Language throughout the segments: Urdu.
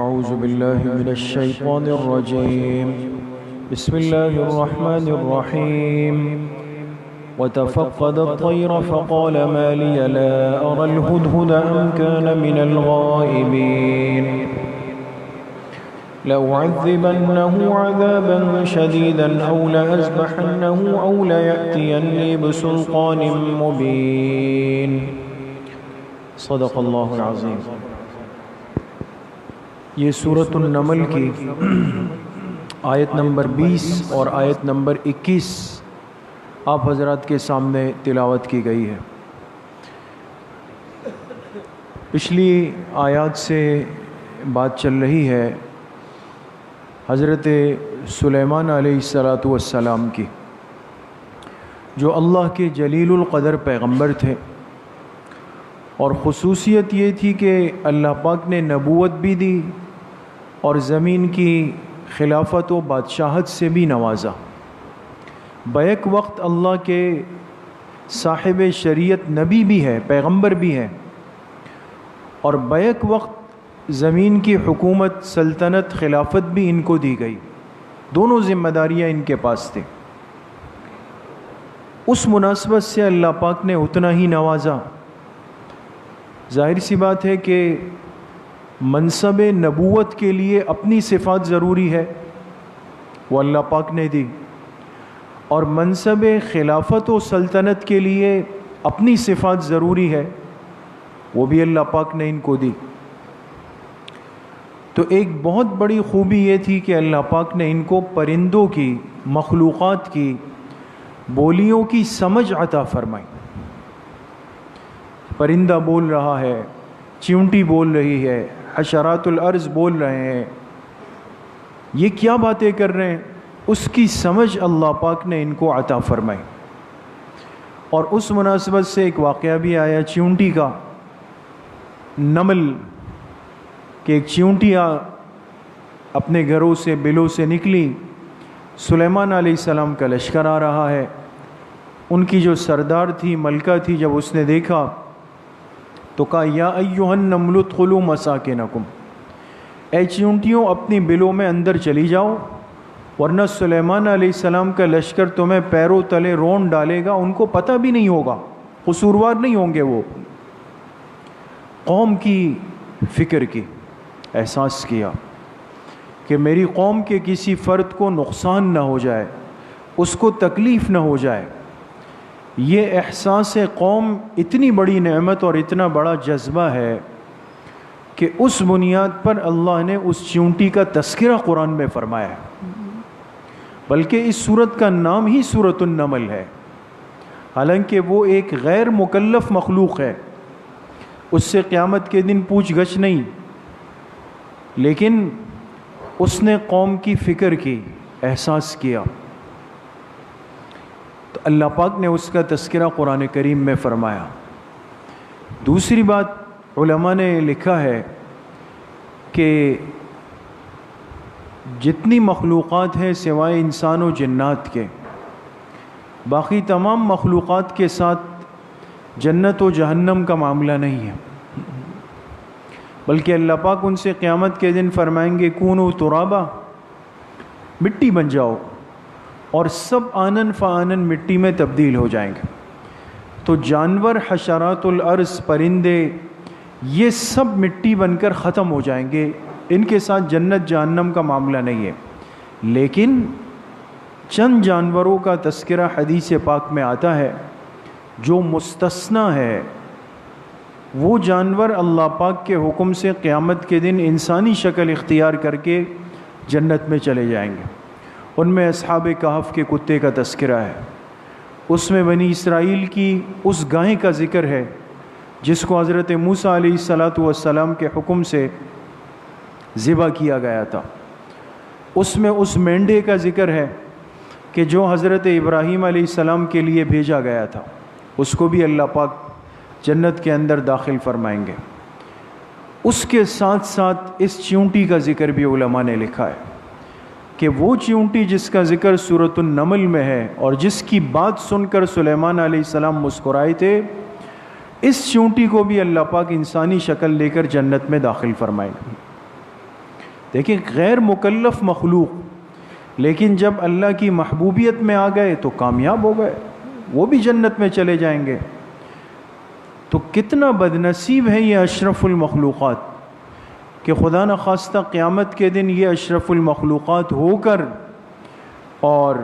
أعوذ بالله من الشيطان الرجيم بسم الله الرحمن الرحيم وتفقد الطير فقال ما لي لا أرى الهدهد أم كان من الغائبين لأعذبنه عذابا شديدا أو لأذبحنه أو ليأتيني بسلطان مبين صدق اللہ العظیم۔ یہ سورۃ النمل کی آیت نمبر 20 اور آیت نمبر 21 آپ حضرات کے سامنے تلاوت کی گئی ہے۔ پچھلی آیات سے بات چل رہی ہے حضرت سلیمان علیہ السلام کی، جو اللہ کے جلیل القدر پیغمبر تھے، اور خصوصیت یہ تھی کہ اللہ پاک نے نبوت بھی دی اور زمین کی خلافت و بادشاہت سے بھی نوازا۔ بیک وقت اللہ کے صاحب شریعت نبی بھی ہے، پیغمبر بھی ہے، اور بیک وقت زمین کی حکومت، سلطنت، خلافت بھی ان کو دی گئی۔ دونوں ذمہ داریاں ان کے پاس تھیں۔ اس مناسبت سے اللہ پاک نے اتنا ہی نوازا۔ ظاہر سی بات ہے کہ منصب نبوت کے لیے اپنی صفات ضروری ہے، وہ اللہ پاک نے دی، اور منصب خلافت و سلطنت کے لیے اپنی صفات ضروری ہے، وہ بھی اللہ پاک نے ان کو دی۔ تو ایک بہت بڑی خوبی یہ تھی کہ اللہ پاک نے ان کو پرندوں کی، مخلوقات کی بولیوں کی سمجھ عطا فرمائی۔ پرندہ بول رہا ہے، چیونٹی بول رہی ہے، حشرات الارض بول رہے ہیں، یہ کیا باتیں کر رہے ہیں، اس کی سمجھ اللہ پاک نے ان کو عطا فرمائی۔ اور اس مناسبت سے ایک واقعہ بھی آیا چیونٹی کا، نمل کہ ایک چیونٹیاں اپنے گھروں سے، بلوں سے نکلی، سلیمان علیہ السلام کا لشکر آ رہا ہے۔ ان کی جو سردار تھی، ملکہ تھی، جب اس نے دیکھا تو کہا یا ایھا النمل ادخلوا مساکنکم، اے چیونٹیوں اپنی بلوں میں اندر چلی جاؤ، ورنہ سلیمان علیہ السلام کا لشکر تمہیں پیروں تلے رون ڈالے گا، ان کو پتہ بھی نہیں ہوگا، قصوروار نہیں ہوں گے۔ وہ قوم کی فکر کی، احساس کیا کہ میری قوم کے کسی فرد کو نقصان نہ ہو جائے، اس کو تکلیف نہ ہو جائے۔ یہ احساس قوم اتنی بڑی نعمت اور اتنا بڑا جذبہ ہے کہ اس بنیاد پر اللہ نے اس چیونٹی کا تذکرہ قرآن میں فرمایا ہے، بلکہ اس سورت کا نام ہی سورۃ النمل ہے، حالانکہ وہ ایک غیر مکلف مخلوق ہے، اس سے قیامت کے دن پوچھ گچھ نہیں، لیکن اس نے قوم کی فکر کی، احساس کیا، تو اللہ پاک نے اس کا تذکرہ قرآن کریم میں فرمایا۔ دوسری بات علماء نے لکھا ہے کہ جتنی مخلوقات ہیں سوائے انسان و جنات کے، باقی تمام مخلوقات کے ساتھ جنت و جہنم کا معاملہ نہیں ہے، بلکہ اللہ پاک ان سے قیامت کے دن فرمائیں گے کونوا ترابا، مٹی بن جاؤ، اور سب آنن فآنن مٹی میں تبدیل ہو جائیں گے۔ تو جانور، حشرات الارض، پرندے، یہ سب مٹی بن کر ختم ہو جائیں گے، ان کے ساتھ جنت جہنم کا معاملہ نہیں ہے۔ لیکن چند جانوروں کا تذکرہ حدیث پاک میں آتا ہے جو مستثنیٰ ہے۔ وہ جانور اللہ پاک کے حکم سے قیامت کے دن انسانی شکل اختیار کر کے جنت میں چلے جائیں گے۔ ان میں اصحاب کہف کے کتے کا تذکرہ ہے، اس میں بنی اسرائیل کی اس گائے کا ذکر ہے جس کو حضرت موسیٰ علیہ السلام کے حکم سے ذبح کیا گیا تھا، اس میں اس مینڈے کا ذکر ہے کہ جو حضرت ابراہیم علیہ السلام کے لیے بھیجا گیا تھا، اس کو بھی اللہ پاک جنت کے اندر داخل فرمائیں گے۔ اس کے ساتھ ساتھ اس چیونٹی کا ذکر بھی علماء نے لکھا ہے کہ وہ چیونٹی جس کا ذکر سورۃ النمل میں ہے اور جس کی بات سن کر سلیمان علیہ السلام مسکرائے تھے، اس چیونٹی کو بھی اللہ پاک انسانی شکل لے کر جنت میں داخل فرمائیں گے۔ دیکھیں غیر مکلف مخلوق، لیکن جب اللہ کی محبوبیت میں آ گئے تو کامیاب ہو گئے، وہ بھی جنت میں چلے جائیں گے۔ تو کتنا بد نصیب ہے یہ اشرف المخلوقات کہ خدا نخواستہ قیامت کے دن یہ اشرف المخلوقات ہو کر اور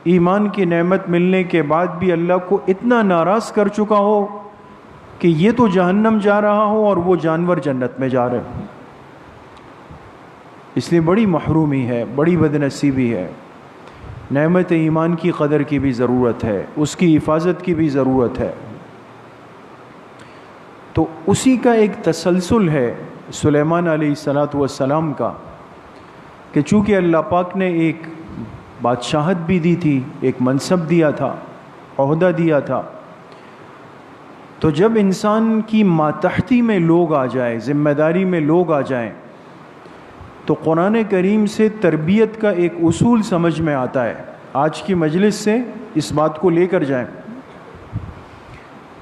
ایمان کی نعمت ملنے کے بعد بھی اللہ کو اتنا ناراض کر چکا ہو کہ یہ تو جہنم جا رہا ہو اور وہ جانور جنت میں جا رہے ہوں۔ اس لیے بڑی محرومی ہے، بڑی بد نصیبی ہے۔ نعمت ایمان کی قدر کی بھی ضرورت ہے، اس کی حفاظت کی بھی ضرورت ہے۔ تو اسی کا ایک تسلسل ہے سلیمان علیہ السلام کا کہ چونکہ اللہ پاک نے ایک بادشاہت بھی دی تھی، ایک منصب دیا تھا، عہدہ دیا تھا، تو جب انسان کی ماتحتی میں لوگ آ جائیں، ذمہ داری میں لوگ آ جائیں، تو قرآن کریم سے تربیت کا ایک اصول سمجھ میں آتا ہے۔ آج کی مجلس سے اس بات کو لے کر جائیں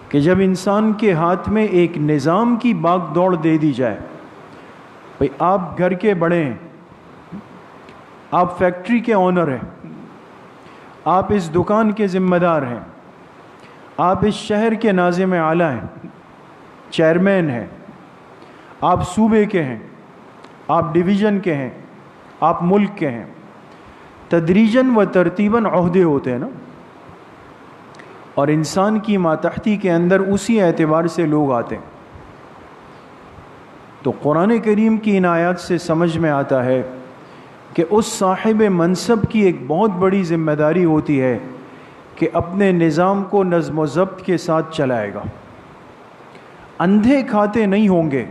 کہ جب انسان کے ہاتھ میں ایک نظام کی باغ دوڑ دے دی جائے، بھئی آپ گھر کے بڑے ہیں، آپ فیکٹری کے آنر ہیں، آپ اس دکان کے ذمہ دار ہیں، آپ اس شہر کے ناظم اعلیٰ ہیں، چیئرمین ہیں، آپ صوبے کے ہیں، آپ ڈویژن کے ہیں، آپ ملک کے ہیں، تدریجاً و ترتیباً عہدے ہوتے ہیں نا، اور انسان کی ماتحتی کے اندر اسی اعتبار سے لوگ آتے ہیں۔ تو قرآن کریم کی ان آیات سے سمجھ میں آتا ہے کہ اس صاحب منصب کی ایک بہت بڑی ذمہ داری ہوتی ہے کہ اپنے نظام کو نظم و ضبط کے ساتھ چلائے گا۔ اندھے کھاتے نہیں ہوں گے،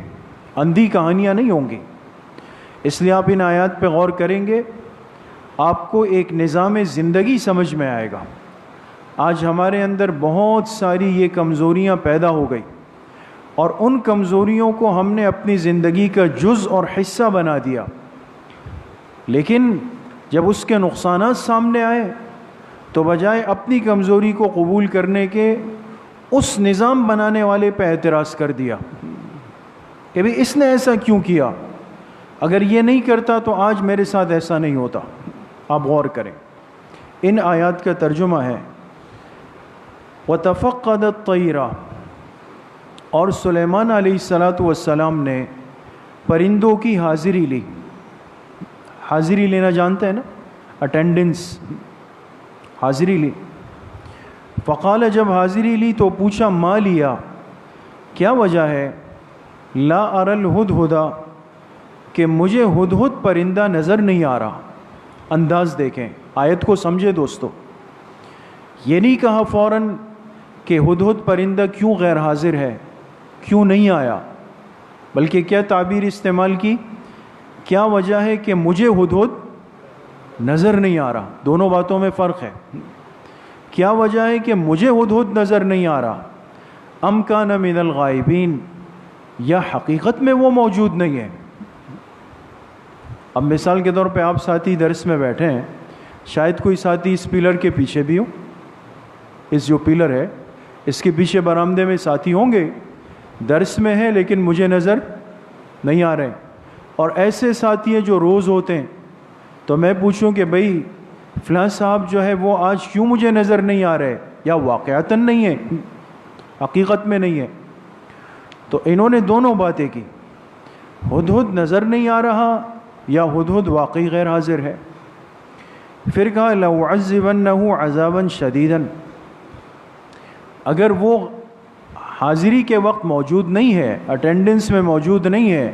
اندھی کہانیاں نہیں ہوں گی۔ اس لیے آپ ان آیات پہ غور کریں گے، آپ کو ایک نظام زندگی سمجھ میں آئے گا۔ آج ہمارے اندر بہت ساری یہ کمزوریاں پیدا ہو گئی، اور ان کمزوریوں کو ہم نے اپنی زندگی کا جز اور حصہ بنا دیا، لیکن جب اس کے نقصانات سامنے آئے تو بجائے اپنی کمزوری کو قبول کرنے کے اس نظام بنانے والے پہ اعتراض کر دیا کہ بھئی اس نے ایسا کیوں کیا، اگر یہ نہیں کرتا تو آج میرے ساتھ ایسا نہیں ہوتا۔ آپ غور کریں، ان آیات کا ترجمہ ہے وَتَفَقَّدَ الطَّيْرَ، اور سلیمان علیہ السلام نے پرندوں کی حاضری لی۔ حاضری لینا جانتے ہیں نا، اٹینڈنس، حاضری لی۔ فقال، جب حاضری لی تو پوچھا ما لیا، کیا وجہ ہے، لا اری الہدہد، کہ مجھے ہدہد پرندہ نظر نہیں آ رہا۔ انداز دیکھیں، آیت کو سمجھے دوستو، یہ نہیں کہا فوراً کہ ہدہد پرندہ کیوں غیر حاضر ہے، کیوں نہیں آیا، بلکہ کیا تعبیر استعمال کی، کیا وجہ ہے کہ مجھے ہدہد نظر نہیں آ رہا۔ دونوں باتوں میں فرق ہے۔ کیا وجہ ہے کہ مجھے ہدہد نظر نہیں آ رہا، ام کان من الغائبین، یا حقیقت میں وہ موجود نہیں ہے۔ اب مثال کے طور پہ آپ ساتھی درس میں بیٹھے ہیں، شاید کوئی ساتھی اس پلر کے پیچھے بھی ہو، اس جو پلر ہے اس کے پیچھے برآمدے میں ساتھی ہوں گے، درس میں ہے لیکن مجھے نظر نہیں آ رہے۔ اور ایسے ساتھی ہیں جو روز ہوتے ہیں، تو میں پوچھوں کہ بھئی فلاں صاحب جو ہے وہ آج کیوں مجھے نظر نہیں آ رہے، یا واقعتاً نہیں ہے، حقیقت میں نہیں ہے۔ تو انہوں نے دونوں باتیں کی، ہدہد نظر نہیں آ رہا یا ہدہد واقعی غیر حاضر ہے۔ پھر کہا لَأُعَذِّبَنَّهُ عَذَابًا شَدِيدًا، اگر وہ حاضری کے وقت موجود نہیں ہے، اٹینڈنس میں موجود نہیں ہے،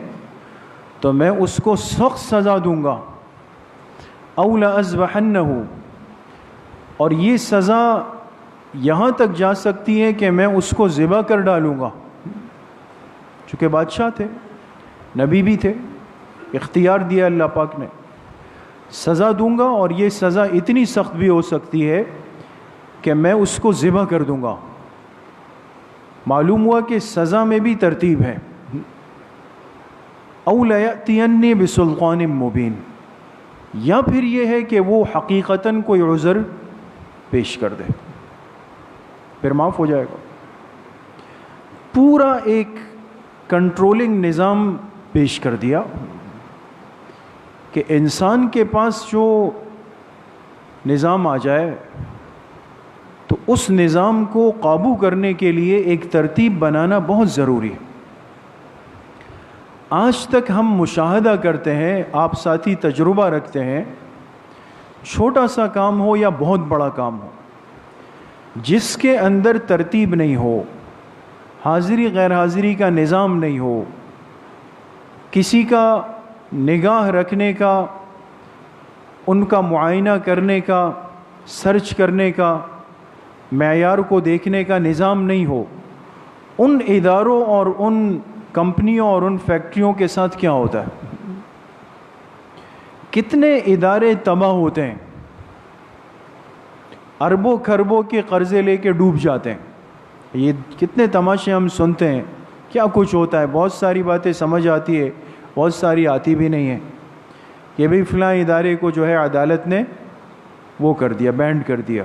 تو میں اس کو سخت سزا دوں گا۔ اَوْ لَأَذْبَحَنَّهُ، اور یہ سزا یہاں تک جا سکتی ہے کہ میں اس کو ذبح کر ڈالوں گا، چونکہ بادشاہ تھے، نبی بھی تھے، اختیار دیا اللہ پاک نے، سزا دوں گا، اور یہ سزا اتنی سخت بھی ہو سکتی ہے کہ میں اس کو ذبح کر دوں گا۔ معلوم ہوا کہ سزا میں بھی ترتیب ہے۔ اَوْ لَيَأْتِيَنِّي بِسُلْطَانٍ مُبِينٍ، یا پھر یہ ہے کہ وہ حقیقتاً کوئی عذر پیش کر دے، پھر معاف ہو جائے گا۔ پورا ایک کنٹرولنگ نظام پیش کر دیا کہ انسان کے پاس جو نظام آ جائے تو اس نظام کو قابو کرنے کے لیے ایک ترتیب بنانا بہت ضروری ہے۔ آج تک ہم مشاہدہ کرتے ہیں، آپ ساتھی تجربہ رکھتے ہیں، چھوٹا سا کام ہو یا بہت بڑا کام ہو، جس کے اندر ترتیب نہیں ہو، حاضری غیر حاضری کا نظام نہیں ہو، کسی کا نگاہ رکھنے کا، ان کا معائنہ کرنے کا، سرچ کرنے کا، معیار کو دیکھنے کا نظام نہیں ہو، ان اداروں اور ان کمپنیوں اور ان فیکٹریوں کے ساتھ کیا ہوتا ہے؟ کتنے ادارے تباہ ہوتے ہیں، اربوں کھربوں کے قرضے لے کے ڈوب جاتے ہیں۔ یہ کتنے تماشے ہم سنتے ہیں، کیا کچھ ہوتا ہے۔ بہت ساری باتیں سمجھ آتی ہے، بہت ساری آتی بھی نہیں ہیں، کہ بھئی فلاں ادارے کو جو ہے عدالت نے وہ کر دیا، بینڈ کر دیا،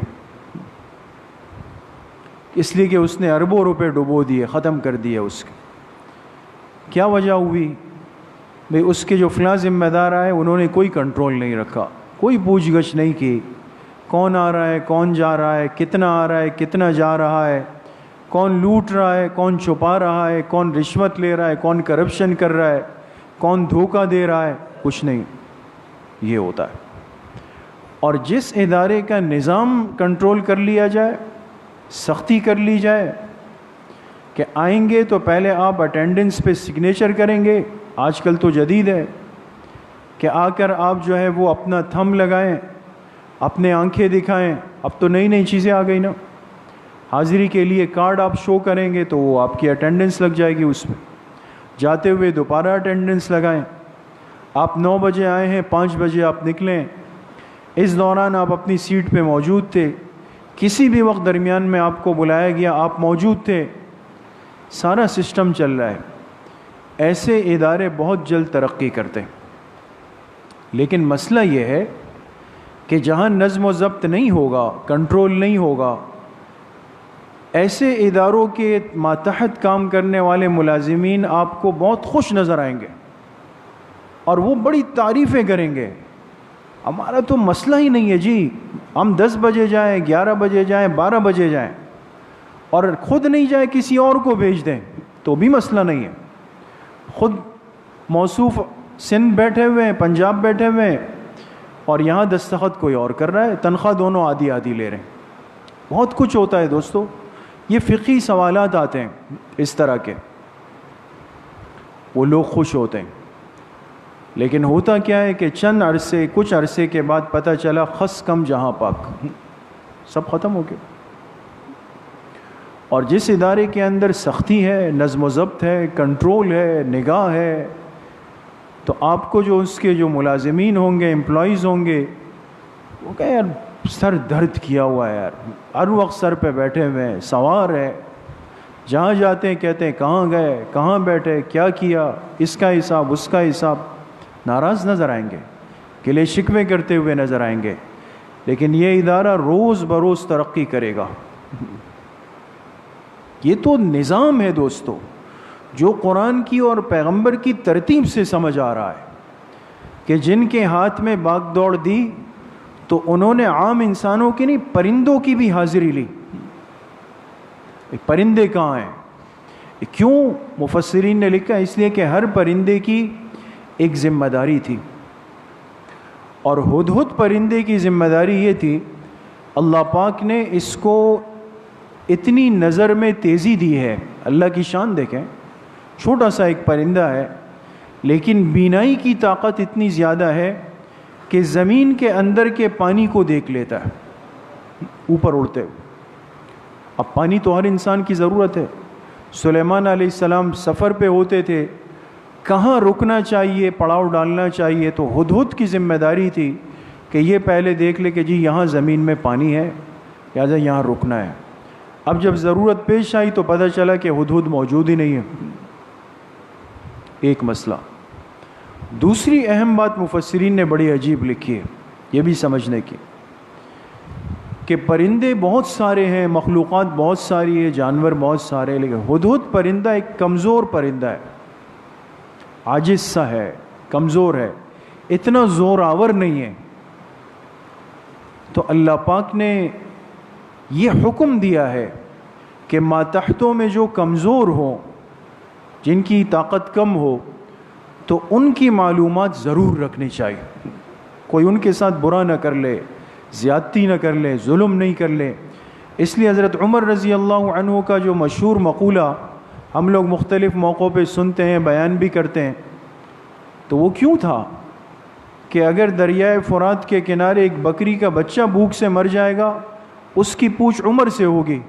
اس لیے کہ اس نے اربوں روپے ڈبو دیے، ختم کر دیے۔ اس کی کیا وجہ ہوئی؟ بھئی اس کے جو فلاں ذمہ دار آئے انہوں نے کوئی کنٹرول نہیں رکھا، کوئی پوچھ گچھ نہیں کی، کون آ رہا ہے، کون جا رہا ہے، کتنا آ رہا ہے، کتنا جا رہا ہے، کون لوٹ رہا ہے، کون چھپا رہا ہے، کون رشوت لے رہا ہے، کون کرپشن کر رہا ہے، کون دھوکہ دے رہا ہے، کچھ نہیں۔ یہ ہوتا ہے۔ اور جس ادارے کا نظام کنٹرول کر لیا جائے، سختی کر لی جائے کہ آئیں گے تو پہلے آپ اٹینڈنس پہ سگنیچر کریں گے، آج کل تو جدید ہے کہ آ کر آپ جو ہے وہ اپنا تھم لگائیں، اپنے آنکھیں دکھائیں۔ اب تو نئی نئی چیزیں آ گئی نا، حاضری کے لیے کارڈ آپ شو کریں گے تو وہ آپ کی اٹینڈنس لگ جائے گی، اس میں جاتے ہوئے دوبارہ اٹینڈنس لگائیں۔ آپ 9 بجے آئے ہیں، 5 بجے آپ نکلیں، اس دوران آپ اپنی سیٹ پہ موجود تھے، کسی بھی وقت درمیان میں آپ کو بلایا گیا، آپ موجود تھے، سارا سسٹم چل رہا ہے۔ ایسے ادارے بہت جلد ترقی کرتے ہیں۔ لیکن مسئلہ یہ ہے کہ جہاں نظم و ضبط نہیں ہوگا، کنٹرول نہیں ہوگا، ایسے اداروں کے ماتحت کام کرنے والے ملازمین آپ کو بہت خوش نظر آئیں گے اور وہ بڑی تعریفیں کریں گے، ہمارا تو مسئلہ ہی نہیں ہے جی، ہم 10 بجے جائیں، 11 بجے جائیں، 12 بجے جائیں، اور خود نہیں جائیں کسی اور کو بھیج دیں تو بھی مسئلہ نہیں ہے۔ خود موصوف سندھ بیٹھے ہوئے ہیں، پنجاب بیٹھے ہوئے ہیں، اور یہاں دستخط کوئی اور کر رہا ہے، تنخواہ دونوں آدھی آدھی لے رہے ہیں۔ بہت کچھ ہوتا ہے دوستو، یہ فقہی سوالات آتے ہیں اس طرح کے، وہ لوگ خوش ہوتے ہیں۔ لیکن ہوتا کیا ہے کہ کچھ عرصے کے بعد پتہ چلا خس کم جہاں پاک، سب ختم ہو گیا۔ اور جس ادارے کے اندر سختی ہے، نظم و ضبط ہے، کنٹرول ہے، نگاہ ہے، تو آپ کو جو اس کے جو ملازمین ہوں گے، امپلائیز ہوں گے، وہ کہے یار سر درد کیا ہوا ہے یار، ہر وقت سر پہ بیٹھے ہوئے ہیں، سوار ہے، جہاں جاتے ہیں کہتے ہیں کہاں گئے، کہاں بیٹھے، کیا کیا، اس کا حساب، اس کا حساب۔ ناراض نظر آئیں گے، گلے شکوے کرتے ہوئے نظر آئیں گے، لیکن یہ ادارہ روز بروز ترقی کرے گا۔ یہ تو نظام ہے دوستو، جو قرآن کی اور پیغمبر کی ترتیب سے سمجھ آ رہا ہے، کہ جن کے ہاتھ میں باغ دوڑ دی تو انہوں نے عام انسانوں کی نہیں، پرندوں کی بھی حاضری لی۔ پرندے کہاں ہیں؟ کیوں مفسرین نے لکھا؟ اس لیے کہ ہر پرندے کی ایک ذمہ داری تھی، اور ہدہد پرندے کی ذمہ داری یہ تھی، اللہ پاک نے اس کو اتنی نظر میں تیزی دی ہے۔ اللہ کی شان دیکھیں، چھوٹا سا ایک پرندہ ہے لیکن بینائی کی طاقت اتنی زیادہ ہے کہ زمین کے اندر کے پانی کو دیکھ لیتا ہے اوپر اڑتے ہوئے۔ اب پانی تو ہر انسان کی ضرورت ہے۔ سلیمان علیہ السلام سفر پہ ہوتے تھے، کہاں رکنا چاہیے، پڑاؤ ڈالنا چاہیے، تو ہدہد کی ذمہ داری تھی کہ یہ پہلے دیکھ لے کہ جی یہاں زمین میں پانی ہے، لہٰذا یہاں رکنا ہے۔ اب جب ضرورت پیش آئی تو پتہ چلا کہ ہدہد موجود ہی نہیں ہے۔ ایک مسئلہ۔ دوسری اہم بات مفسرین نے بڑی عجیب لکھی ہے، یہ بھی سمجھنے کی، کہ پرندے بہت سارے ہیں، مخلوقات بہت ساری ہے، جانور بہت سارے ہیں، لیکن ہدہد پرندہ ایک کمزور پرندہ ہے، عاجز سا ہے، کمزور ہے، اتنا زور آور نہیں ہے. تو اللہ پاک نے یہ حکم دیا ہے کہ ماتحتوں میں جو کمزور ہوں، جن کی طاقت کم ہو، تو ان کی معلومات ضرور رکھنی چاہیے. کوئی ان کے ساتھ برا نہ کر لے، زیادتی نہ کر لے، ظلم نہیں کر لے. اس لیے حضرت عمر رضی اللہ عنہ کا جو مشہور مقولہ ہم لوگ مختلف موقعوں پہ سنتے ہیں، بیان بھی کرتے ہیں، تو وہ کیوں تھا کہ اگر دریائے فرات کے کنارے ایک بکری کا بچہ بھوک سے مر جائے گا، اس کی پوچھ عمر سے ہوگی.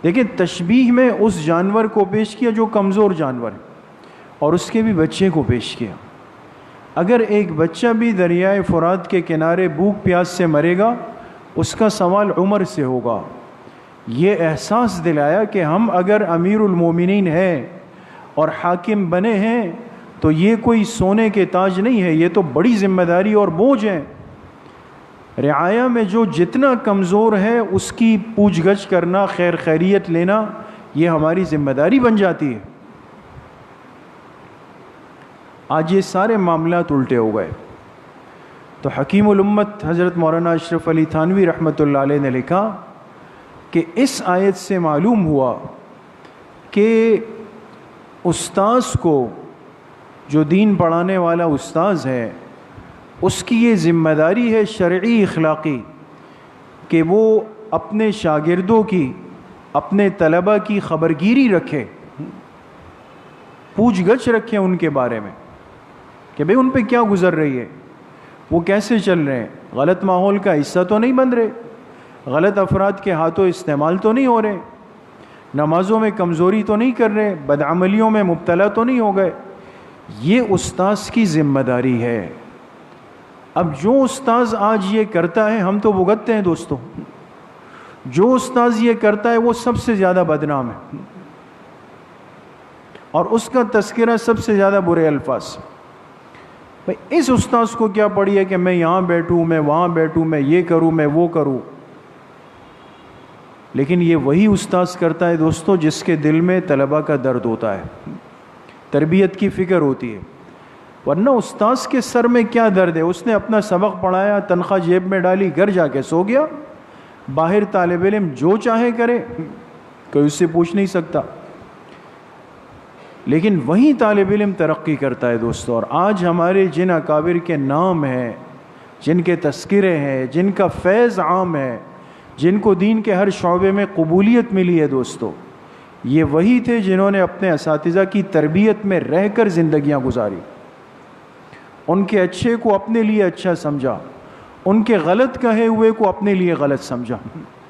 دیکھیں تشبیہ میں اس جانور کو پیش کیا جو کمزور جانور ہے، اور اس کے بھی بچے کو پیش کیا. اگر ایک بچہ بھی دریائے فرات کے کنارے بھوک پیاس سے مرے گا، اس کا سوال عمر سے ہوگا. یہ احساس دلایا کہ ہم اگر امیر المومنین ہیں اور حاکم بنے ہیں تو یہ کوئی سونے کے تاج نہیں ہے، یہ تو بڑی ذمہ داری اور بوجھ ہے. رعایا میں جو جتنا کمزور ہے اس کی پوچھ گچھ کرنا، خیر خیریت لینا، یہ ہماری ذمہ داری بن جاتی ہے. آج یہ سارے معاملات الٹے ہو گئے. تو حکیم الامت حضرت مولانا اشرف علی تھانوی رحمۃ اللہ علیہ نے لکھا کہ اس آیت سے معلوم ہوا کہ استاذ کو، جو دین پڑھانے والا استاذ ہے، اس کی یہ ذمہ داری ہے شرعی اخلاقی کہ وہ اپنے شاگردوں کی، اپنے طلبہ کی خبرگیری رکھے، پوچھ گچھ رکھے ان کے بارے میں کہ بھئی ان پہ کیا گزر رہی ہے، وہ کیسے چل رہے ہیں، غلط ماحول کا حصہ تو نہیں بن رہے، غلط افراد کے ہاتھوں استعمال تو نہیں ہو رہے، نمازوں میں کمزوری تو نہیں کر رہے، بدعملیوں میں مبتلا تو نہیں ہو گئے. یہ استاذ کی ذمہ داری ہے. اب جو استاذ آج یہ کرتا ہے ہم تو بھگتتے ہیں دوستو. جو استاذ یہ کرتا ہے وہ سب سے زیادہ بدنام ہے، اور اس کا تذکرہ سب سے زیادہ برے الفاظ. بھئی اس استاذ کو کیا پڑی ہے کہ میں یہاں بیٹھوں، میں وہاں بیٹھوں، میں یہ کروں، میں وہ کروں. لیکن یہ وہی استاذ کرتا ہے دوستو جس کے دل میں طلبہ کا درد ہوتا ہے، تربیت کی فکر ہوتی ہے. ورنہ استاذ کے سر میں کیا درد ہے؟ اس نے اپنا سبق پڑھایا، تنخواہ جیب میں ڈالی، گھر جا کے سو گیا. باہر طالب علم جو چاہے کرے، کوئی اس سے پوچھ نہیں سکتا. لیکن وہی طالب علم ترقی کرتا ہے دوستو. اور آج ہمارے جن اکابر کے نام ہیں، جن کے تذکرے ہیں، جن کا فیض عام ہے، جن کو دین کے ہر شعبے میں قبولیت ملی ہے دوستو، یہ وہی تھے جنہوں نے اپنے اساتذہ کی تربیت میں رہ کر زندگیاں گزاری. ان کے اچھے کو اپنے لیے اچھا سمجھا، ان کے غلط کہے ہوئے کو اپنے لیے غلط سمجھا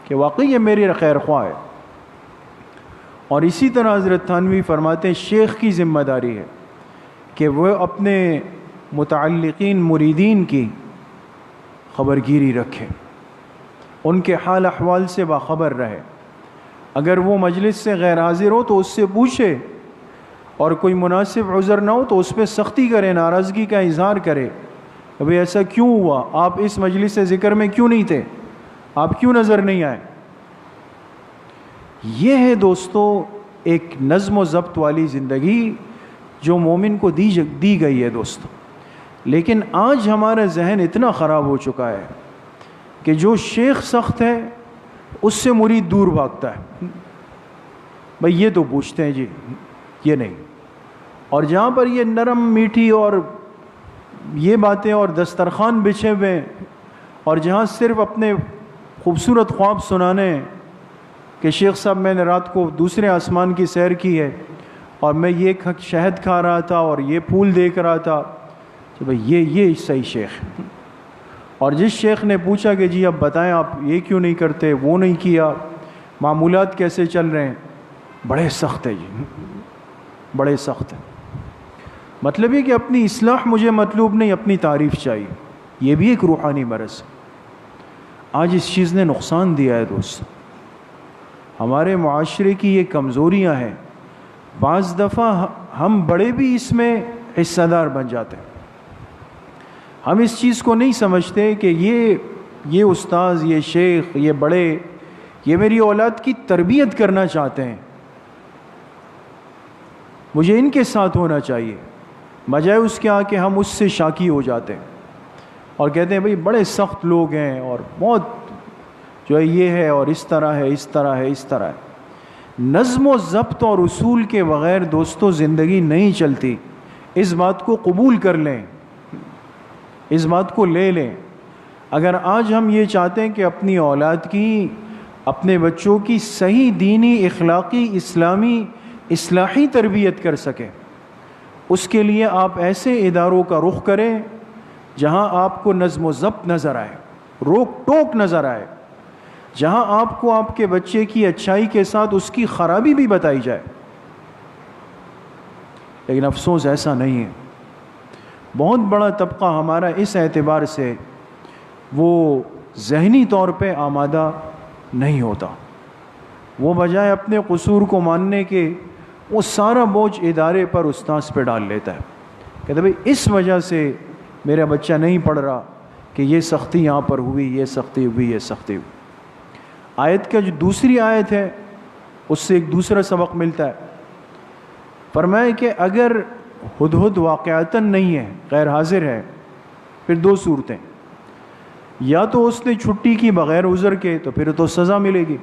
کہ واقعی یہ میری خیر خواہ ہے. اور اسی طرح حضرت تھانوی فرماتے ہیں شیخ کی ذمہ داری ہے کہ وہ اپنے متعلقین مریدین کی خبرگیری رکھے، ان کے حال احوال سے باخبر رہے. اگر وہ مجلس سے غیر حاضر ہو تو اس سے پوچھے، اور کوئی مناسب عذر نہ ہو تو اس پہ سختی کرے، ناراضگی کا اظہار کرے. ابھی ایسا کیوں ہوا؟ آپ اس مجلس ذکر میں کیوں نہیں تھے؟ آپ کیوں نظر نہیں آئے؟ یہ ہے دوستو ایک نظم و ضبط والی زندگی جو مومن کو دی گئی ہے دوستو. لیکن آج ہمارا ذہن اتنا خراب ہو چکا ہے کہ جو شیخ سخت ہے اس سے مرید دور بھاگتا ہے. بھئی یہ تو پوچھتے ہیں جی، یہ نہیں. اور جہاں پر یہ نرم میٹھی اور یہ باتیں اور دسترخوان بچھے ہوئے ہیں، اور جہاں صرف اپنے خوبصورت خواب سنانے ہیں کہ شیخ صاحب میں نے رات کو دوسرے آسمان کی سیر کی ہے اور میں یہ شہد کھا رہا تھا اور یہ پھول دیکھ رہا تھا، تو بھئی یہ صحیح شیخ ہے. اور جس شیخ نے پوچھا کہ جی اب بتائیں آپ یہ کیوں نہیں کرتے، وہ نہیں کیا، معمولات کیسے چل رہے ہیں، بڑے سخت ہے جی، بڑے سخت ہے. مطلب یہ کہ اپنی اصلاح مجھے مطلوب نہیں، اپنی تعریف چاہیے. یہ بھی ایک روحانی مرض ہے. آج اس چیز نے نقصان دیا ہے دوست. ہمارے معاشرے کی یہ کمزوریاں ہیں. بعض دفعہ ہم بڑے بھی اس میں حصہ دار بن جاتے ہیں. ہم اس چیز کو نہیں سمجھتے کہ یہ استاذ، یہ شیخ، یہ بڑے، یہ میری اولاد کی تربیت کرنا چاہتے ہیں، مجھے ان کے ساتھ ہونا چاہیے. بجائے اس کے کہ ہم اس سے شاکی ہو جاتے ہیں اور کہتے ہیں بھئی بڑے سخت لوگ ہیں اور بہت جو ہے یہ ہے اور اس طرح ہے اس طرح ہے اس طرح ہے۔ نظم و ضبط اور اصول کے بغیر دوستو زندگی نہیں چلتی، اس بات کو قبول کر لیں، اس بات کو لے لیں۔ اگر آج ہم یہ چاہتے ہیں کہ اپنی اولاد کی، اپنے بچوں کی صحیح دینی، اخلاقی، اسلامی، اصلاحی تربیت کر سکیں، اس کے لیے آپ ایسے اداروں کا رخ کریں جہاں آپ کو نظم و ضبط نظر آئے، روک ٹوک نظر آئے، جہاں آپ کو آپ کے بچے کی اچھائی کے ساتھ اس کی خرابی بھی بتائی جائے۔ لیکن افسوس ایسا نہیں ہے۔ بہت بڑا طبقہ ہمارا اس اعتبار سے وہ ذہنی طور پہ آمادہ نہیں ہوتا، وہ بجائے اپنے قصور کو ماننے کے وہ سارا بوجھ ادارے پر، استاذ پہ ڈال لیتا ہے، کہتے بھئی اس وجہ سے میرا بچہ نہیں پڑھ رہا کہ یہ سختی یہاں پر ہوئی، یہ سختی ہوئی، یہ سختی ہوئی۔ آیت کا جو دوسری آیت ہے اس سے ایک دوسرا سبق ملتا ہے۔ فرمایا کہ اگر ہدہد واقعتاً نہیں ہے، غیر حاضر ہے، پھر دو صورتیں، یا تو اس نے چھٹی کی بغیر عذر کے تو پھر تو سزا ملے گی،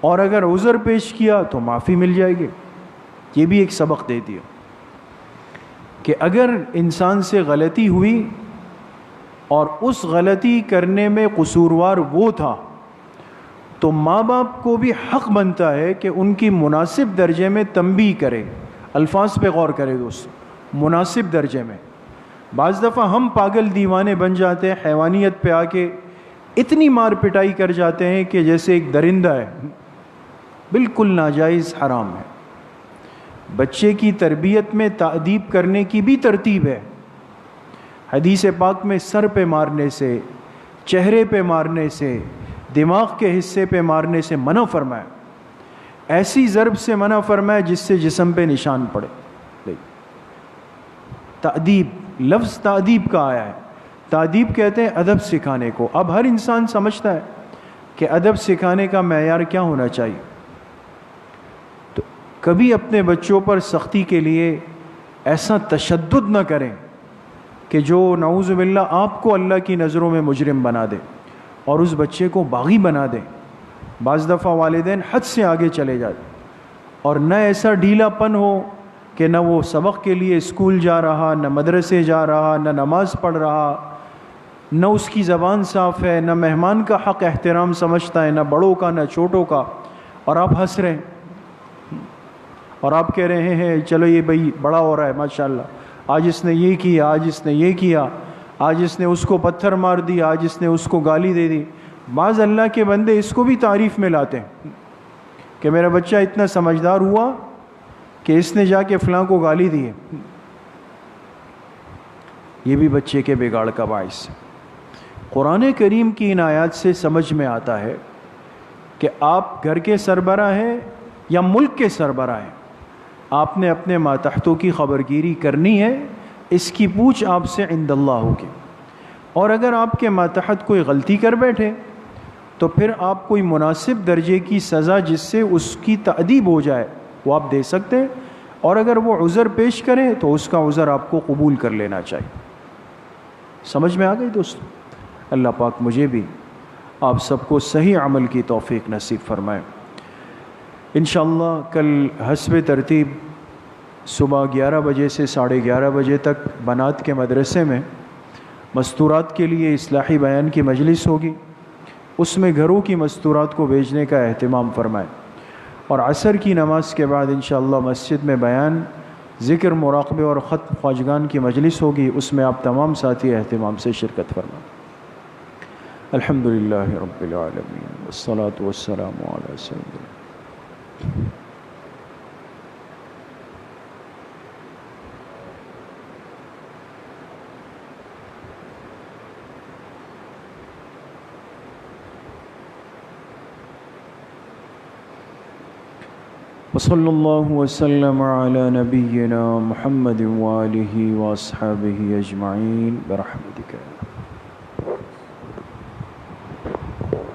اور اگر عذر پیش کیا تو معافی مل جائے گی۔ یہ بھی ایک سبق دے دیا کہ اگر انسان سے غلطی ہوئی اور اس غلطی کرنے میں قصوروار وہ تھا تو ماں باپ کو بھی حق بنتا ہے کہ ان کی مناسب درجے میں تنبیہ کرے۔ الفاظ پہ غور کرے دوست، مناسب درجے میں۔ بعض دفعہ ہم پاگل دیوانے بن جاتے ہیں، حیوانیت پہ آ کے اتنی مار پٹائی کر جاتے ہیں کہ جیسے ایک درندہ ہے، بالکل ناجائز، حرام ہے۔ بچے کی تربیت میں تأدیب کرنے کی بھی ترتیب ہے۔ حدیث پاک میں سر پہ مارنے سے، چہرے پہ مارنے سے، دماغ کے حصے پہ مارنے سے منع فرمایا، ایسی ضرب سے منع فرمایا جس سے جسم پہ نشان پڑے۔ تأدیب، لفظ تأدیب کا آیا ہے۔ تأدیب کہتے ہیں ادب سکھانے کو۔ اب ہر انسان سمجھتا ہے کہ ادب سکھانے کا معیار کیا ہونا چاہیے، تو کبھی اپنے بچوں پر سختی کے لیے ایسا تشدد نہ کریں کہ جو نعوذ باللہ آپ کو اللہ کی نظروں میں مجرم بنا دے اور اس بچے کو باغی بنا دے۔ بعض دفعہ والدین حد سے آگے چلے جاتے، اور نہ ایسا ڈھیلا پن ہو کہ نہ وہ سبق کے لیے اسکول جا رہا، نہ مدرسے جا رہا، نہ نماز پڑھ رہا، نہ اس کی زبان صاف ہے، نہ مہمان کا حق احترام سمجھتا ہے، نہ بڑوں کا نہ چھوٹوں کا، اور آپ ہنس رہے ہیں اور آپ کہہ رہے ہیں چلو یہ بھائی بڑا ہو رہا ہے ماشاءاللہ، آج اس نے یہ کیا، آج اس نے یہ کیا، آج اس نے اس کو پتھر مار دیا، آج اس نے اس کو گالی دے دی۔ بعض اللہ کے بندے اس کو بھی تعریف میں لاتے ہیں کہ میرا بچہ اتنا سمجھدار ہوا کہ اس نے جا کے فلاں کو گالی دی ہے۔ یہ بھی بچے کے بگاڑ کا باعث ہے۔ قرآن کریم کی ان آیات سے سمجھ میں آتا ہے کہ آپ گھر کے سربراہ ہیں یا ملک کے سربراہ ہیں، آپ نے اپنے ماتحتوں کی خبرگیری کرنی ہے، اس کی پوچھ آپ سے عند اللہ ہوگی۔ اور اگر آپ کے ماتحت کوئی غلطی کر بیٹھے تو پھر آپ کوئی مناسب درجے کی سزا جس سے اس کی تأدیب ہو جائے وہ آپ دے سکتے ہیں، اور اگر وہ عذر پیش کریں تو اس کا عذر آپ کو قبول کر لینا چاہیے۔ سمجھ میں آ گئی دوستو؟ اللہ پاک مجھے بھی آپ سب کو صحیح عمل کی توفیق نصیب فرمائے۔ انشاءاللہ کل حسب ترتیب صبح 11 بجے سے 11:30 بجے تک بنات کے مدرسے میں مستورات کے لیے اصلاحی بیان کی مجلس ہوگی، اس میں گھروں کی مستورات کو بھیجنے کا اہتمام فرمائیں، اور عصر کی نماز کے بعد انشاءاللہ مسجد میں بیان، ذکر، مراقبے اور ختم خواجگان کی مجلس ہوگی، اس میں آپ تمام ساتھی اہتمام سے شرکت فرمائیں۔ الحمدللہ رب العالمین والصلاة والسلام علی سیدنا وصلی اللہ وسلم علی نبینا محمد وآلہ واصحابہ اجمعین برحمتک۔